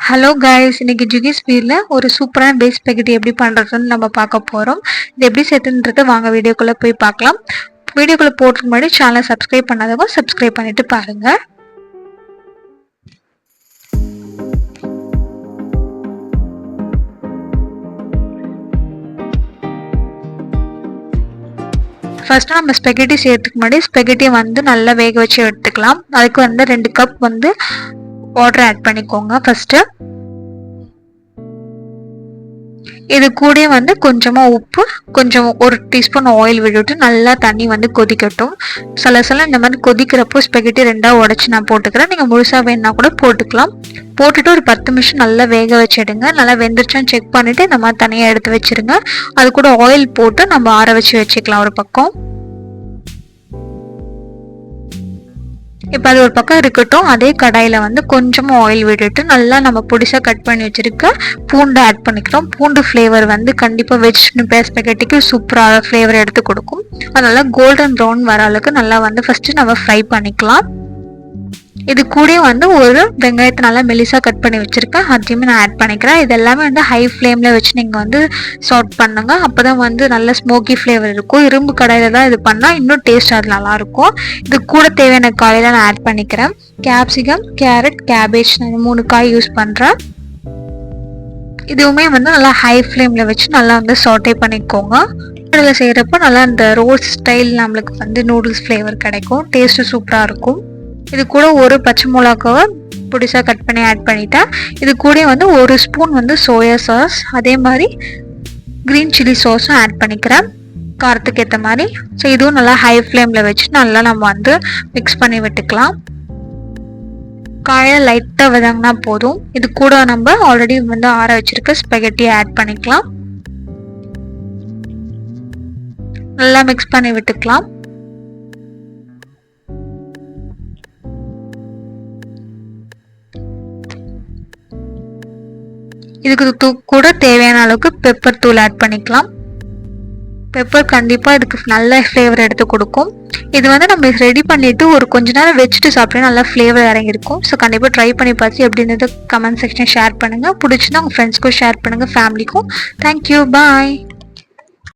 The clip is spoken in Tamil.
ஹலோ கைஸ், இன்னைக்கு ஜுகி ஸ்பீடில் ஒரு சூப்பரான பேஸ் ஸ்பெகட்டி எப்படி பண்ணுறதுன்னு நம்ம பார்க்க போகிறோம். இது எப்படி சேர்த்துன்றது வாங்க வீடியோக்குள்ளே போய் பார்க்கலாம். வீடியோக்குள்ளே போகிறதுக்கு முன்னாடி சேனலை சப்ஸ்கிரைப் பண்ணாதவங்க சப்ஸ்கிரைப் பண்ணிவிட்டு பாருங்கள். ஃபர்ஸ்ட் நம்ம ஸ்பெகட்டி செய்யறதுக்கு முன்னாடி ஸ்பெகட்டியை வந்து நல்லா வேக வச்சு எடுத்துக்கலாம். அதுக்கு வந்து 2 கப் வந்து வாட்டர் ஆட் பண்ணிக்கோங்க. ஃபர்ஸ்ட்டு இது கூட வந்து கொஞ்சமா உப்பு, கொஞ்சம் 1 டீஸ்பூன் ஆயில் விட்டுட்டு நல்லா தண்ணி வந்து கொதிக்கட்டும். சில இந்த மாதிரி கொதிக்கிறப்போ ஸ்பெகட்டி 2ஆ உடச்சி நான் போட்டுக்கிறேன். நீங்கள் முழுசாக வேணுன்னா கூட போட்டுக்கலாம். போட்டுட்டு ஒரு 10 நிமிஷம் நல்லா வேக வச்சிடுங்க. நல்லா வெந்துருச்சான்னு செக் பண்ணிவிட்டு இந்த மாதிரி தனியாக எடுத்து வச்சுருங்க. அது கூட ஆயில் போட்டு நம்ம ஆற வச்சு வச்சுக்கலாம் ஒரு பக்கம். இப்போ அது ஒரு பக்கம் இருக்கட்டும். அதே கடாயில் வந்து கொஞ்சமாக ஆயில் விட்டுட்டு நல்லா நம்ம பொடிசாக கட் பண்ணி வச்சுருக்க பூண்டு ஆட் பண்ணிக்கிறோம். பூண்டு ஃப்ளேவர் வந்து கண்டிப்பாக வெஜ் ஸ்பெகட்டிக்கு சூப்பராக ஃப்ளேவர் எடுத்து கொடுக்கும். அதனால கோல்டன் ப்ரௌன் வர அளவுக்கு நல்லா வந்து ஃபஸ்ட்டு நம்ம ஃப்ரை பண்ணிக்கலாம். இது கூட வந்து ஒரு வெங்காயத்தை நல்லா மெலிசாக கட் பண்ணி வச்சுருக்கேன். அதையுமே நான் ஆட் பண்ணிக்கிறேன். இது எல்லாமே வந்து ஹை ஃப்ளேமில் வச்சு நீங்கள் வந்து சாட் பண்ணுங்க. அப்போ தான் வந்து நல்ல ஸ்மோக்கி ஃப்ளேவர் இருக்கும். இரும்பு கடாயில் தான் இது பண்ணால் இன்னும் டேஸ்ட் அது நல்லாயிருக்கும். இது கூட தேவையான காயெல்லாம் நான் ஆட் பண்ணிக்கிறேன். கேப்சிகம், கேரட், கேபேஜ், நான் 3 காய் யூஸ் பண்ணுறேன். இதுவுமே வந்து நல்லா ஹை ஃப்ளேமில் வச்சு நல்லா வந்து சாட்டே பண்ணிக்கோங்க. இதில் செய்கிறப்போ நல்லா இந்த ரோஸ்ட் ஸ்டைல் நம்மளுக்கு வந்து நூடுல்ஸ் ஃப்ளேவர் கிடைக்கும். டேஸ்ட்டு சூப்பராக இருக்கும். இது கூட ஒரு பச்சை மிளகாவை பொடிசாக கட் பண்ணி ஆட் பண்ணிட்டேன். இது கூட வந்து 1 ஸ்பூன் வந்து சோயா சாஸ், அதே மாதிரி க்ரீன் சில்லி சாஸும் ஆட் பண்ணிக்கிறேன் காரத்துக்கு ஏற்ற மாதிரி. ஸோ இதுவும் நல்லா ஹை ஃப்ளேமில் வச்சு நல்லா நம்ம வந்து மிக்ஸ் பண்ணி விட்டுக்கலாம். காயை லைட்டாக வதங்கினா போதும். இது கூட நம்ம ஆல்ரெடி வந்து ஆற வச்சிருக்க ஸ்பெகட்டியை ஆட் பண்ணிக்கலாம். நல்லா மிக்ஸ் பண்ணி விட்டுக்கலாம். இதுக்கு கூட தேவையான அளவுக்கு பெப்பர் தூள் ஆட் பண்ணிக்கலாம். பெப்பர் கண்டிப்பாக இதுக்கு நல்ல ஃப்ளேவர் எடுத்து கொடுக்கும். இது வந்து நம்ம ரெடி பண்ணிவிட்டு ஒரு கொஞ்ச நேரம் வச்சுட்டு சாப்பிட்டா நல்லா ஃப்ளேவர் இறங்கியிருக்கும். ஸோ கண்டிப்பாக ட்ரை பண்ணி பார்த்து எப்படின்றது கமெண்ட் செக்ஷன் ஷேர் பண்ணுங்கள். பிடிச்சிருந்தா உங்கள் ஃப்ரெண்ட்ஸ்க்கும் ஷேர் பண்ணுங்கள், ஃபேமிலிக்கும். தேங்க்யூ, பாய்.